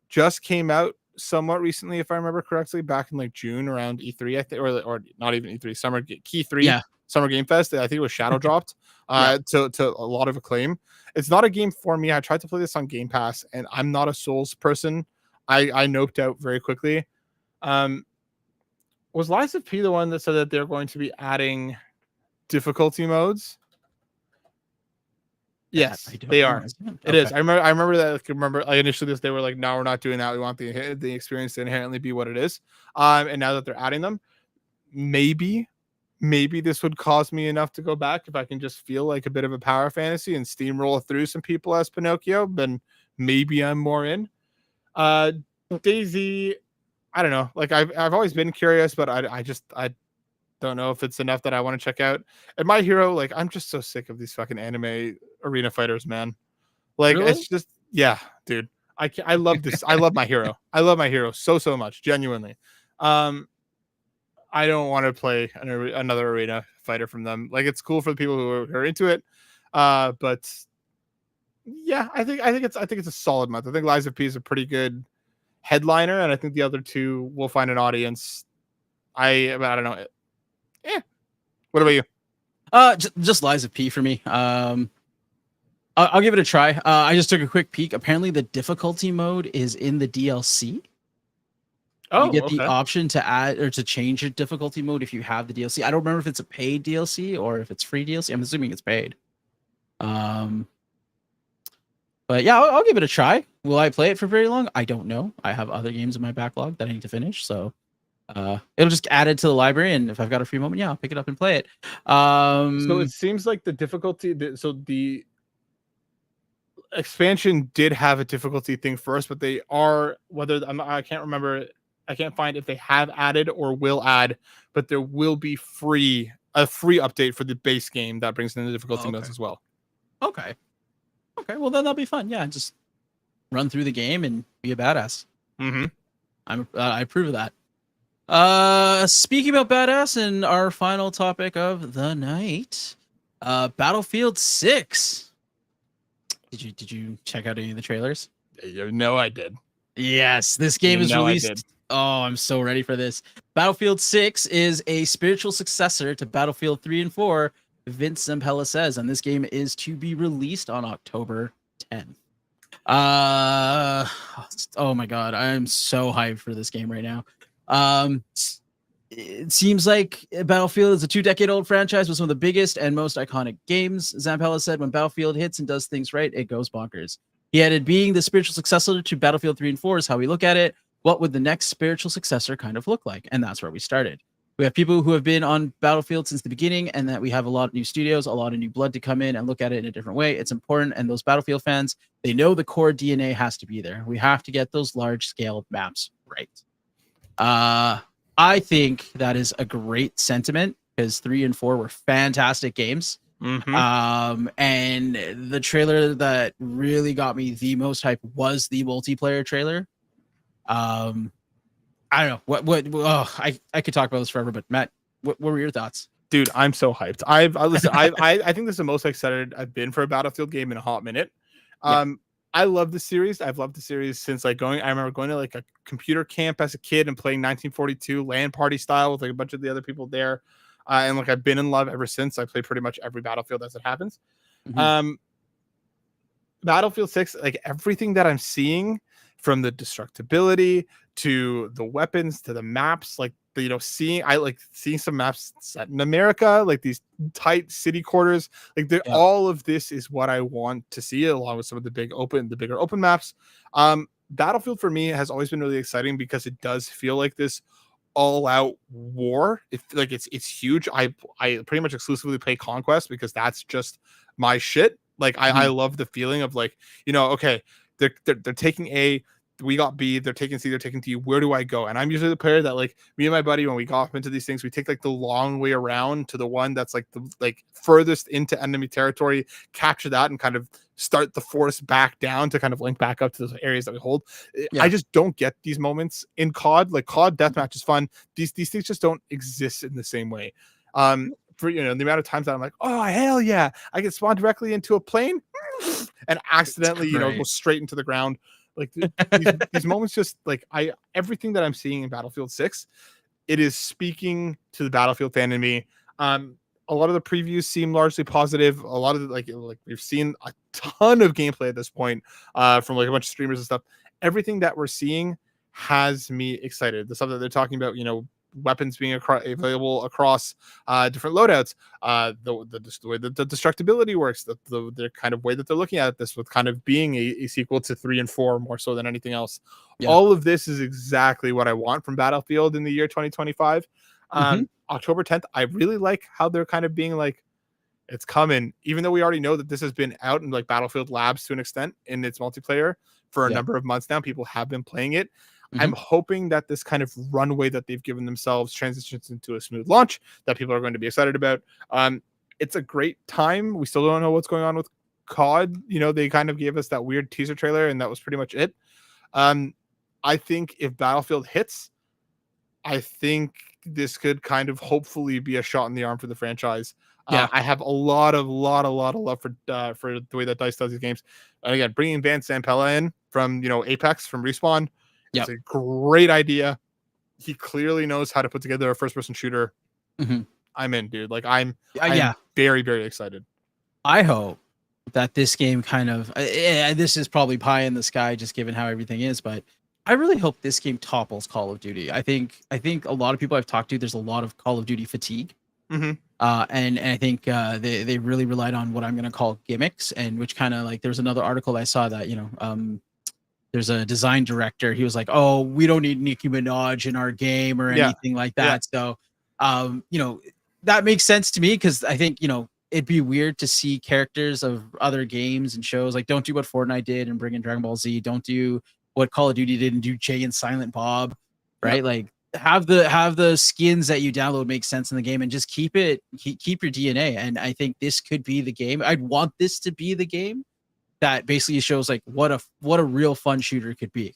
just came out somewhat recently, if I remember correctly, back in like June around E3, I think, or not even E3, Summer Key 3, Summer Game Fest. I think it was shadow dropped to a lot of acclaim. It's not a game for me. I tried to play this on Game Pass, and I'm not a Souls person. I noped out very quickly. Was Lies of P the one that said that they're going to be adding difficulty modes? Yes, they are. It is. I remember that. Like initially they were like, no, we're not doing that. We want the experience to inherently be what it is. And now that they're adding them, maybe this would cause me enough to go back if I can just feel like a bit of a power fantasy and steamroll through some people as Pinocchio. Then maybe I'm more in. DayZ, I don't know. Like I've always been curious, but I don't know if it's enough that I want to check out. And My Hero, like, I'm just so sick of these fucking anime arena fighters, man. Like, really? It's just, yeah, dude. I love this. I love My Hero. I love My Hero so much, genuinely. I don't want to play another arena fighter from them. Like, it's cool for the people who are into it, but yeah, I think it's a solid month. I think Lies of P is a pretty good headliner, and I think the other two will find an audience. I don't know. What about you? Just Lies of P for me. I'll give it a try. I just took a quick peek. Apparently, the difficulty mode is in the DLC. Oh, you get the option to add or to change your difficulty mode if you have the DLC. I don't remember if it's a paid DLC or if it's free DLC. I'm assuming it's paid. But yeah, I'll give it a try. Will I play it for very long? I don't know. I have other games in my backlog that I need to finish, so it'll just add it to the library, and if I've got a free moment, yeah, I'll pick it up and play it. So it seems like the difficulty, so the expansion did have a difficulty thing first, but they are, I can't remember, I can't find if they have added or will add, but there will be a free update for the base game that brings in the difficulty modes as well. Okay, well then that'll be fun. Yeah, just run through the game and be a badass. I approve of that. Speaking about badass, and our final topic of the night, Battlefield 6. Did you check out any of the trailers? No, I did. Yes, this game is released. Oh, I'm so ready for this. Battlefield 6 is a spiritual successor to Battlefield 3 and 4, Vince Zampella says, and this game is to be released on October 10th. Oh my god, I am so hyped for this game right now. It seems like Battlefield is a 2-decade-old franchise with some of the biggest and most iconic games. Zampella said, when Battlefield hits and does things right, it goes bonkers. He added, being the spiritual successor to Battlefield 3 and 4 is how we look at it. What would the next spiritual successor kind of look like? And that's where we started. We have people who have been on Battlefield since the beginning, and that we have a lot of new studios, a lot of new blood to come in and look at it in a different way. It's important, and those Battlefield fans, they know the core DNA has to be there. We have to get those large-scale maps right. I think that is a great sentiment because 3 and 4 were fantastic games. And the trailer that really got me the most hype was the multiplayer trailer. I don't know what oh, I could talk about this forever, but Matt, what were your thoughts? Dude, I'm so hyped. I think this is the most excited I've been for a Battlefield game in a hot minute. Yeah. I love the series. I've loved the series since like I remember going to like a computer camp as a kid and playing 1942 LAN party style with like a bunch of the other people there. And like I've been in love ever since. I play pretty much every Battlefield as it happens. Mm-hmm. Battlefield 6, like everything that I'm seeing, from the destructibility to the weapons to the maps, like seeing some maps set in America, like these tight city quarters, like all of this is what I want to see, along with some of the bigger open maps. Battlefield for me has always been really exciting because it does feel like this all out war. It's huge. I pretty much exclusively play Conquest because that's just my shit. Like I love the feeling of like, okay, they're taking A, we got B, they're taking C, they're taking D. Where do I go? And I'm usually the player that, like, me and my buddy, when we go off into these things, we take like the long way around to the one that's like the furthest into enemy territory, capture that, and kind of start the force back down to kind of link back up to those areas that we hold. I just don't get these moments in COD. Like COD deathmatch is fun. These things just don't exist in the same way. For the amount of times that I'm like, oh hell yeah, I get spawned directly into a plane and accidentally go straight into the ground. Like these moments, just like everything that I'm seeing in Battlefield 6, it is speaking to the Battlefield fan in me. A lot of the previews seem largely positive. A lot of like we've seen a ton of gameplay at this point from like a bunch of streamers and stuff. Everything that we're seeing has me excited. The stuff that they're talking about, weapons being available across different loadouts, the way that the destructibility works, the kind of way that they're looking at this, with kind of being a sequel to 3 and 4 more so than anything else. All of this is exactly what I want from Battlefield in the year 2025. October 10th, I really like how they're kind of being like, it's coming, even though we already know that this has been out in like Battlefield Labs to an extent in its multiplayer for a number of months now. People have been playing it. I'm hoping that this kind of runway that they've given themselves transitions into a smooth launch that people are going to be excited about. It's a great time. We still don't know what's going on with COD. They kind of gave us that weird teaser trailer, and that was pretty much it. I think if Battlefield hits, I think this could kind of hopefully be a shot in the arm for the franchise. I have a lot of love for the way that DICE does these games. And again, bringing Van Zampella in from Apex, from Respawn, it's a great idea. He clearly knows how to put together a first-person shooter. I'm in, dude. Like I'm very, very excited. I hope that this game kind of this is probably pie in the sky, just given how everything is, but I really hope this game topples Call of Duty. I think a lot of people I've talked to, there's a lot of Call of Duty fatigue. And I think they really relied on what I'm going to call gimmicks, and which kind of like, there's another article I saw that there's a design director. He was like, "Oh, we don't need Nicki Minaj in our game or anything like that." So, that makes sense to me, because I think it'd be weird to see characters of other games and shows like, don't do what Fortnite did and bring in Dragon Ball Z. Don't do what Call of Duty did and do Jay and Silent Bob, right? Like have the skins that you download make sense in the game, and just keep your DNA. And I think this could be the game. I'd want this to be the game that basically shows like what a real fun shooter could be.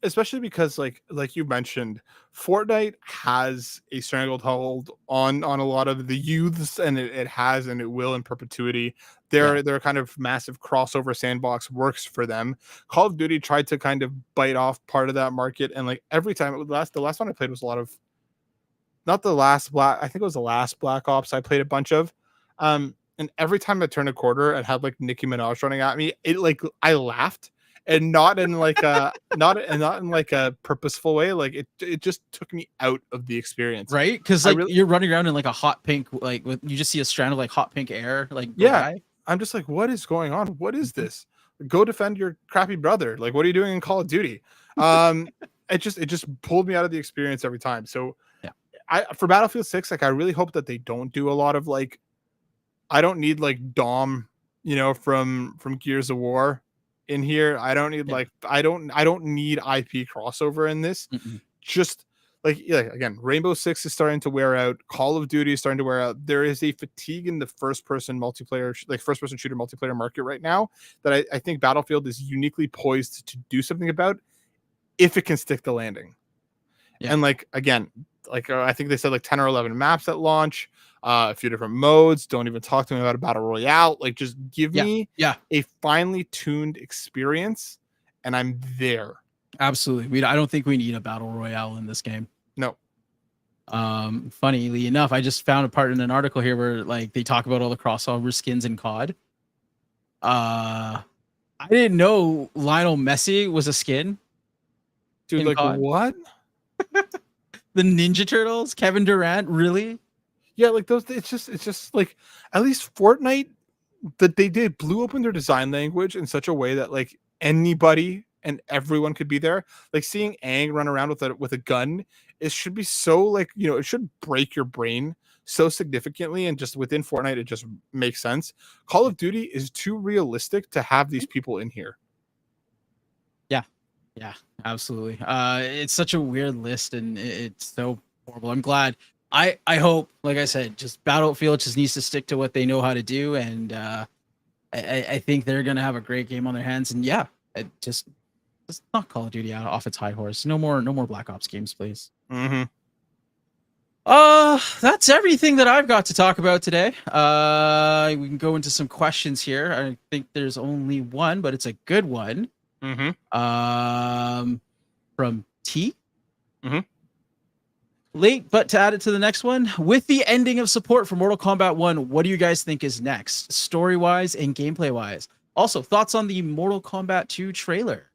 Especially because like you mentioned, Fortnite has a stranglehold on a lot of the youths, and it has, and it will in perpetuity. Their kind of massive crossover sandbox works for them. Call of Duty tried to kind of bite off part of that market, and like every time the last one I played was a lot of, not the last I think it was the last Black Ops I played a bunch of. And every time I turned a corner and had like Nicki Minaj running at me, it like I laughed, and not in like a not in like a purposeful way. Like it just took me out of the experience, right? Because like you're running around in like a hot pink, like you just see a strand of like hot pink air, like I'm just like, what is going on? What is this? Go defend your crappy brother. Like, what are you doing in Call of Duty? It just pulled me out of the experience every time. So for Battlefield 6, like I really hope that they don't do a lot of like, I don't need like Dom, from Gears of War in here. I don't need like I don't need IP crossover in this. Just like again, Rainbow Six is starting to wear out. Call of Duty is starting to wear out. There is a fatigue in the first-person multiplayer, like first-person shooter multiplayer market right now, that I think Battlefield is uniquely poised to do something about. if it can stick the landing. Yeah. And like again, like I think they said like 10 or 11 maps at launch, a few different modes. Don't even talk to me about a battle royale. Like just give me a finely tuned experience, and I'm there. Absolutely. I don't think we need a battle royale in this game. No. Funnily enough, I just found a part in an article here where like they talk about all the crossover skins in COD. I didn't know Lionel Messi was a skin. Dude, like COD. what? The Ninja Turtles, Kevin Durant, really? Yeah, like those. It's just like at least Fortnite that they did blew open their design language in such a way that like anybody and everyone could be there. Like seeing Aang run around with a gun, it should be so like it should break your brain so significantly, and just within Fortnite it just makes sense. Call of Duty is too realistic to have these people in here. Yeah, absolutely. It's such a weird list, and it's so horrible. I'm glad. I hope, like I said, just Battlefield just needs to stick to what they know how to do, and I think they're gonna have a great game on their hands. And yeah, just knock Call of Duty out off its high horse. No more Black Ops games, please. Mm-hmm. That's everything that I've got to talk about today. We can go into some questions here. I think there's only one, but it's a good one. Mm-hmm. From T. Mm-hmm. Late, but to add it to the next one, with the ending of support for Mortal Kombat 1, what do you guys think is next, story-wise and gameplay-wise? Also, thoughts on the Mortal Kombat 2 trailer?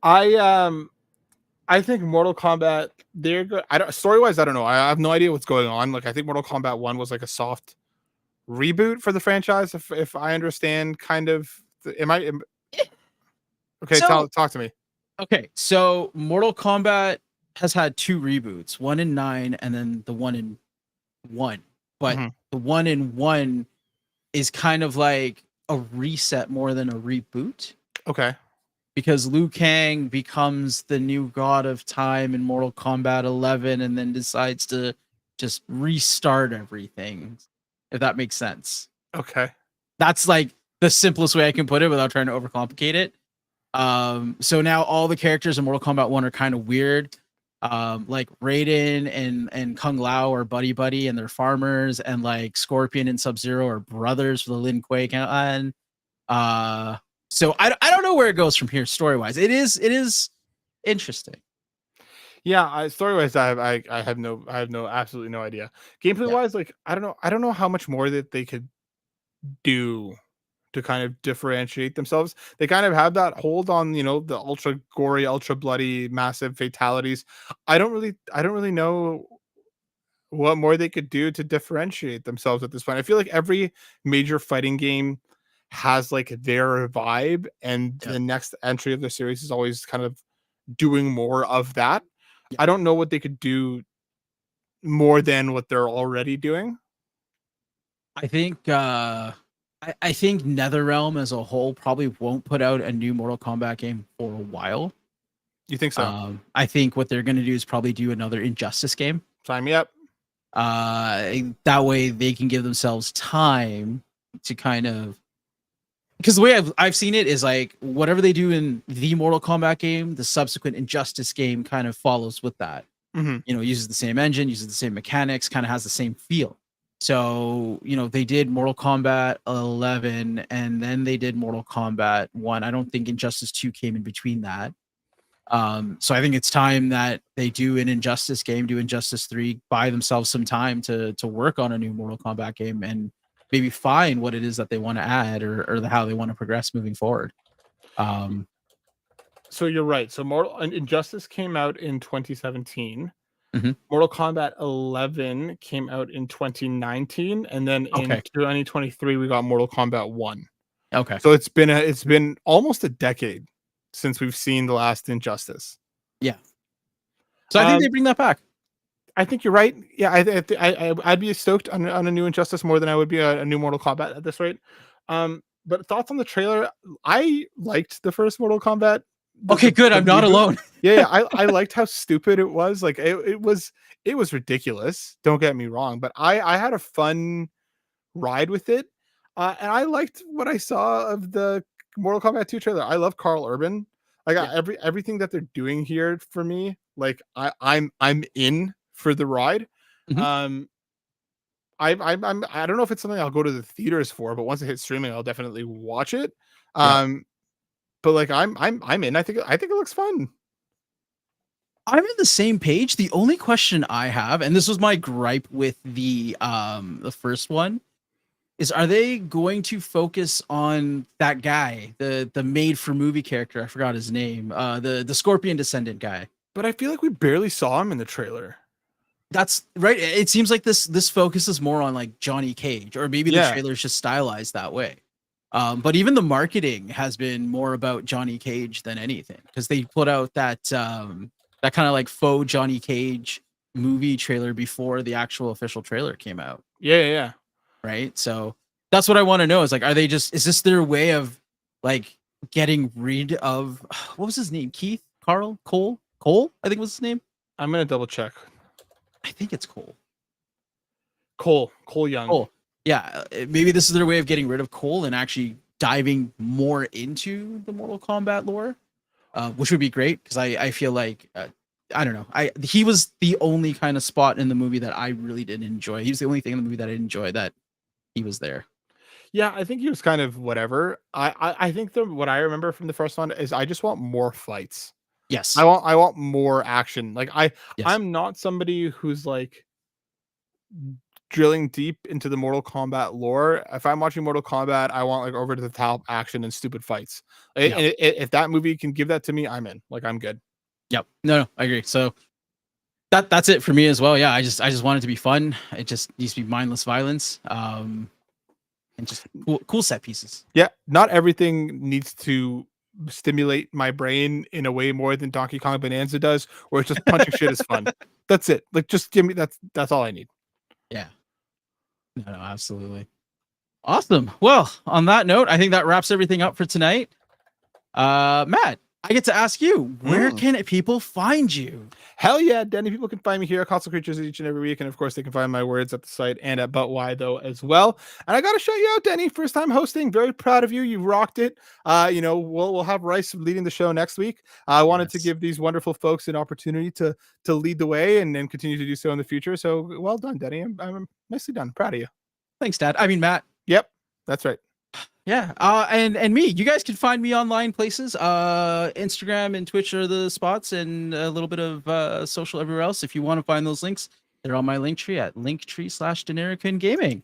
I think Mortal Kombat, they're good. Story-wise, I don't know. I have no idea what's going on. Like I think Mortal Kombat 1 was like a soft reboot for the franchise, if I understand kind of. Okay, So, talk to me. Okay, so Mortal Kombat has had 2 reboots, one in 9 and then the one in 1. But the one in 1 is kind of like a reset more than a reboot. Okay. Because Liu Kang becomes the new god of time in Mortal Kombat 11 and then decides to just restart everything, if that makes sense. Okay. That's like the simplest way I can put it without trying to overcomplicate it. So now all the characters in Mortal Kombat 1 are kind of weird. Like Raiden and Kung Lao are buddy and they're farmers, and like Scorpion and Sub-Zero are brothers for the Lin Kuei clan. So I don't know where it goes from here story-wise. It is interesting. Yeah, story-wise, I have absolutely no idea. Gameplay-wise, like I don't know how much more that they could do to kind of differentiate themselves. They kind of have that hold on, the ultra gory, ultra bloody, massive fatalities. I don't really know what more they could do to differentiate themselves at this point. I feel like every major fighting game has like their vibe, and the next entry of the series is always kind of doing more of that. I don't know what they could do more than what they're already doing. I think I think NetherRealm as a whole probably won't put out a new Mortal Kombat game for a while. You think so? I think what they're going to do is probably do another Injustice game. Sign me up. That way they can give themselves time to kind of, because the way I've seen it is like whatever they do in the Mortal Kombat game, the subsequent Injustice game kind of follows with that. Uses the same engine, uses the same mechanics, kind of has the same feel. So, they did Mortal Kombat 11 and then they did Mortal Kombat 1. I don't think Injustice 2 came in between that. So I think it's time that they do an Injustice game, do Injustice 3, buy themselves some time to work on a new Mortal Kombat game and maybe find what it is that they want to add or how they want to progress moving forward. So you're right. So Injustice came out in 2017. Mm-hmm. Mortal Kombat 11 came out in 2019, and then in 2023 we got Mortal Kombat 1. Okay. So it's been almost a decade since we've seen the last Injustice. Yeah. So I think they bring that back. I think you're right. Yeah, I'd be stoked on a new Injustice more than I would be a new Mortal Kombat at this rate. But thoughts on the trailer? I liked the first Mortal Kombat. Okay, good. I'm not alone. Yeah, I liked how stupid it was. Like it was ridiculous. Don't get me wrong, but I had a fun ride with it, and I liked what I saw of the Mortal Kombat 2 trailer. I love Carl Urban. Like everything that they're doing here for me, like I'm in for the ride. Mhm. I don't know if it's something I'll go to the theaters for, but once it hits streaming, I'll definitely watch it. Yeah. But like I'm in. I think it looks fun. I'm in the same page. The only question I have, and this was my gripe with the first one, is are they going to focus on that guy, the made for movie character? I forgot his name. The Scorpion Descendant guy. But I feel like we barely saw him in the trailer. That's right. It seems like this focuses more on like Johnny Cage, or maybe the Yeah. trailer is just stylized that way. But even the marketing has been more about Johnny Cage than anything, because they put out that kind of like faux Johnny Cage movie trailer before the actual official trailer came out. Yeah. Right. So that's what I want to know is like, is this their way of like getting rid of what was his name? Cole, I think was his name. I'm gonna double check. I think it's Cole. Cole Young. Cole. Yeah. Maybe this is their way of getting rid of Cole and actually diving more into the Mortal Kombat lore, which would be great because I feel like I don't know. He was the only kind of spot in the movie that I really didn't enjoy. He was the only thing in the movie that I enjoyed that he was there. Yeah, I think he was kind of whatever. I think what I remember from the first one is I just want more fights. Yes. I want more action. Like Yes. I'm not somebody who's like drilling deep into the Mortal Kombat lore. If I'm watching Mortal Kombat, I want like over to the top action and stupid fights. Yeah. If that movie can give that to me, I'm in. Like I'm good. Yep. No, I agree. So that's it for me as well. Yeah, I just want it to be fun. It just needs to be mindless violence. And just cool set pieces. Yeah, not everything needs to stimulate my brain in a way more than Donkey Kong Bonanza does, where it's just punching shit is fun. That's it. Like just give me that's all I need. Yeah. No, absolutely. Awesome. Well, on that note, I think that wraps everything up for tonight. Matt, I get to ask you, where can people find you? Hell yeah, Denny. People can find me here at Console Creatures each and every week. And of course, they can find my words at the site and at But Why Though as well. And I got to shout you out, Denny. First time hosting. Very proud of you. You rocked it. We'll have Rice leading the show next week. I wanted to give these wonderful folks an opportunity to lead the way and then continue to do so in the future. So well done, Denny. I'm nicely done. Proud of you. Thanks, Dad. I mean, Matt. Yep, that's right. Yeah. And me, you guys can find me online places. Instagram and Twitch are the spots, and a little bit of social everywhere else. If you want to find those links, they're on my link tree at linktree/Denerican Gaming.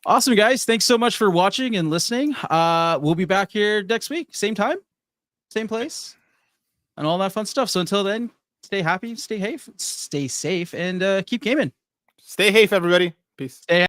Awesome, guys. Thanks so much for watching and listening. We'll be back here next week, same time, same place, and all that fun stuff. So until then, stay happy, stay safe, and keep gaming. Stay safe, everybody. Peace. Stay